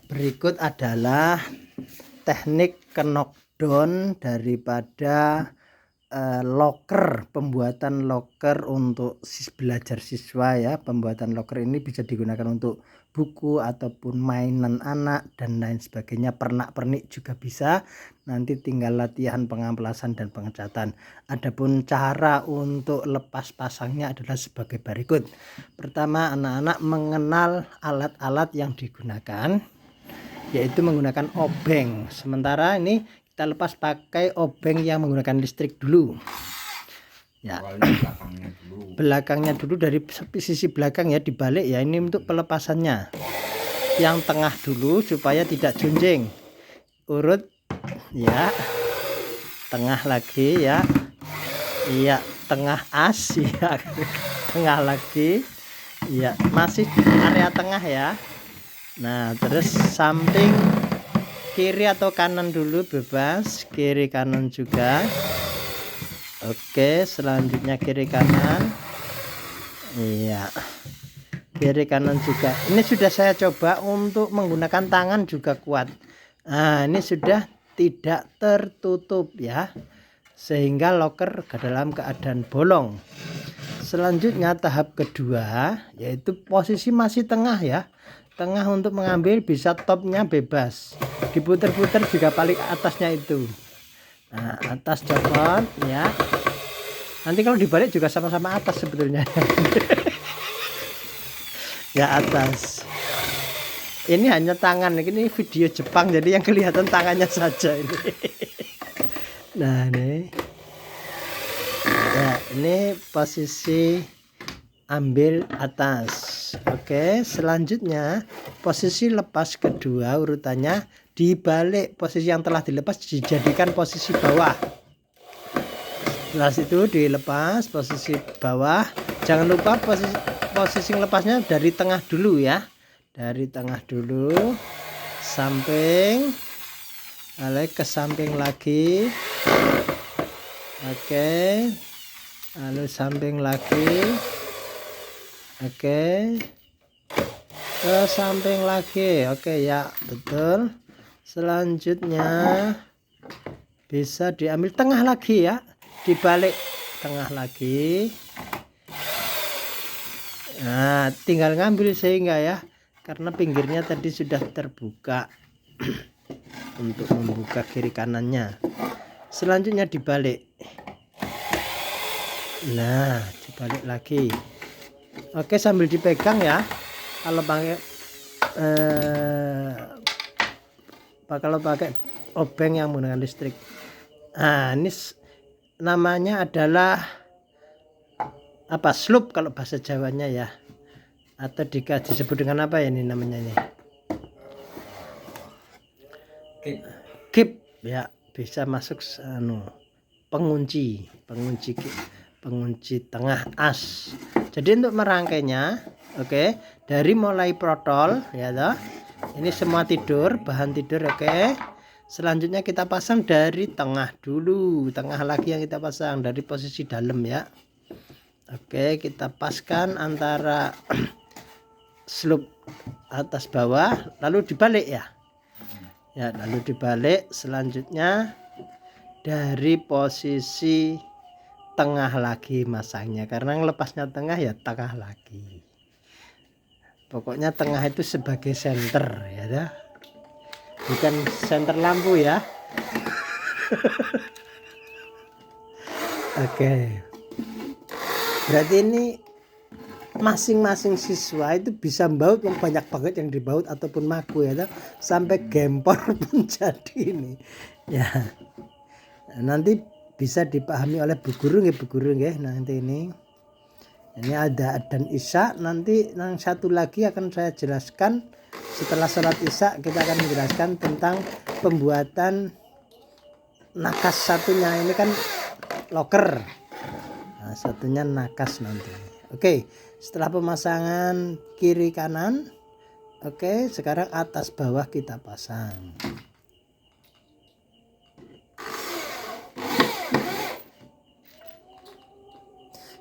Berikut adalah teknik knockdown daripada loker, pembuatan loker untuk belajar siswa ya. Pembuatan loker ini bisa digunakan untuk buku ataupun mainan anak dan lain sebagainya, pernak-pernik juga bisa. Nanti tinggal latihan pengamplasan dan pengecatan. Adapun cara untuk lepas pasangnya adalah sebagai berikut. Pertama, anak-anak mengenal alat-alat yang digunakan, yaitu menggunakan obeng. Sementara ini kita lepas pakai obeng yang menggunakan listrik dulu ya. Belakangnya dulu dari sisi belakang ya, dibalik ya. Ini untuk pelepasannya. Yang tengah dulu supaya tidak junjing, urut ya. Tengah lagi ya, iya, tengah as ya. Tengah lagi ya, masih area tengah ya. Nah, terus samping kiri atau kanan dulu bebas, kiri kanan juga. Oke, selanjutnya kiri kanan. Iya. Kiri kanan juga. Ini sudah saya coba untuk menggunakan tangan juga kuat. Nah, ini sudah tidak tertutup ya. Sehingga loker ke dalam keadaan bolong. Selanjutnya tahap kedua yaitu posisi masih tengah ya. Tengah untuk mengambil, bisa topnya bebas, diputer-puter juga paling atasnya itu. Nah, atas copot ya. Nanti kalau dibalik juga sama-sama atas sebetulnya. Ya, atas. Ini hanya tangan, ini video Jepang jadi yang kelihatan tangannya saja ini. Nah, ini ya, ini posisi ambil atas. Oke, selanjutnya posisi lepas kedua urutannya dibalik, posisi yang telah dilepas dijadikan posisi bawah. Setelah itu dilepas posisi bawah. Jangan lupa posisi lepasnya dari tengah dulu ya. Dari tengah dulu, samping, lalu ke samping lagi. Oke, lalu samping lagi. Oke, ke samping lagi. Oke ya, betul. Selanjutnya bisa diambil tengah lagi ya, dibalik tengah lagi. Nah, tinggal ngambil sehingga ya, karena pinggirnya tadi sudah terbuka untuk membuka kiri kanannya. Selanjutnya dibalik. Nah, dibalik lagi. Oke, sambil dipegang ya. Kalau pakai obeng yang menggunakan listrik. Nah, ini namanya adalah apa? Sloop kalau bahasa Jawanya ya. Atau disebut dengan apa ya ini namanya ini? Kip ya, bisa masuk pengunci tengah as. Jadi untuk merangkainya, oke, dari mulai protol ya toh. Ini semua tidur, bahan tidur, oke. Selanjutnya kita pasang dari tengah dulu, tengah lagi yang kita pasang dari posisi dalam ya. Oke, kita paskan antara sloop atas bawah, lalu dibalik ya. Ya, lalu dibalik. Selanjutnya dari posisi tengah lagi masangnya, karena lepasnya tengah ya tengah lagi. Pokoknya tengah itu sebagai senter ya dah. Bukan senter lampu ya. Oke. Berarti ini masing-masing siswa itu bisa baut, yang banyak banget yang dibaut ataupun maku ya dah. Sampai gempor pun jadi ini. Ya. Nanti bisa dipahami oleh bu guru ya, nanti ini ada adzan isya. Nanti yang satu lagi akan saya jelaskan setelah sholat isya. Kita akan menjelaskan tentang pembuatan nakas satunya. Ini kan loker, nah, satunya nakas nanti. Oke, setelah pemasangan kiri kanan, oke, sekarang atas bawah kita pasang.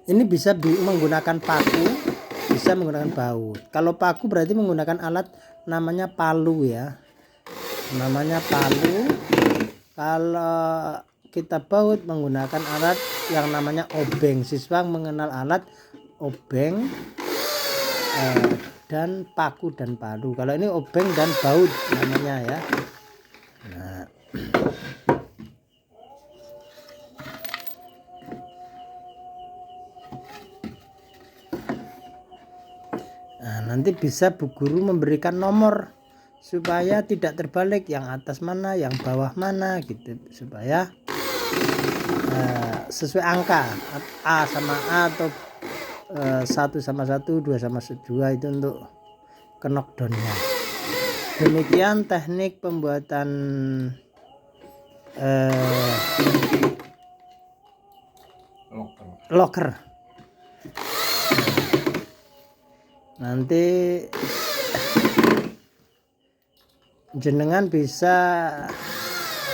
Ini bisa menggunakan paku, bisa menggunakan baut. Kalau paku berarti menggunakan alat namanya palu ya, namanya palu. Kalau kita baut menggunakan alat yang namanya obeng. Siswa mengenal alat obeng dan paku dan palu. Kalau ini obeng dan baut namanya ya. Nah, nanti bisa Bu Guru memberikan nomor supaya tidak terbalik, yang atas mana, yang bawah mana gitu, supaya sesuai angka A sama A atau 1 sama 1, 2 sama 2 itu untuk knockdownnya. Demikian teknik pembuatan locker. Nanti jenengan bisa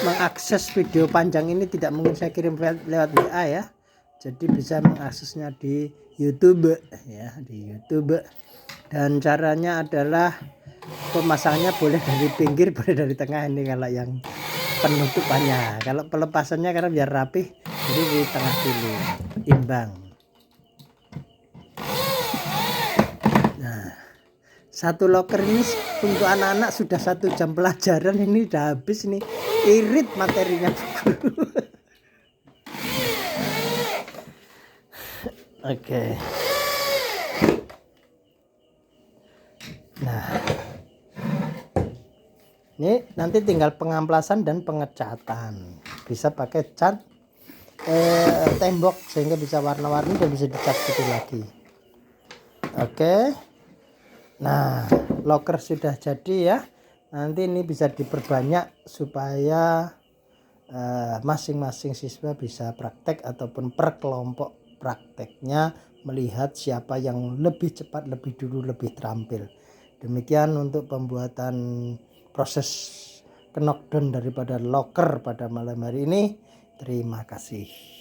mengakses video panjang ini, tidak mungkin saya kirim lewat WA ya. Jadi bisa mengaksesnya di YouTube ya, di YouTube. Dan caranya adalah pemasangannya boleh dari pinggir, boleh dari tengah. Ini kalau yang penutupannya. Kalau pelepasannya karena biar rapih, jadi di tengah dulu, imbang. Nah, satu locker ini untuk anak-anak sudah 1 jam pelajaran, ini udah habis nih, irit materinya. Oke. Nah, ini nanti tinggal pengamplasan dan pengecatan. Bisa pakai cat tembok sehingga bisa warna-warni dan bisa dicat putih lagi. Oke. Nah, locker sudah jadi ya. Nanti ini bisa diperbanyak supaya masing-masing siswa bisa praktek ataupun per kelompok prakteknya melihat siapa yang lebih cepat, lebih dulu, lebih terampil. Demikian untuk pembuatan proses knockdown daripada locker pada malam hari ini. Terima kasih.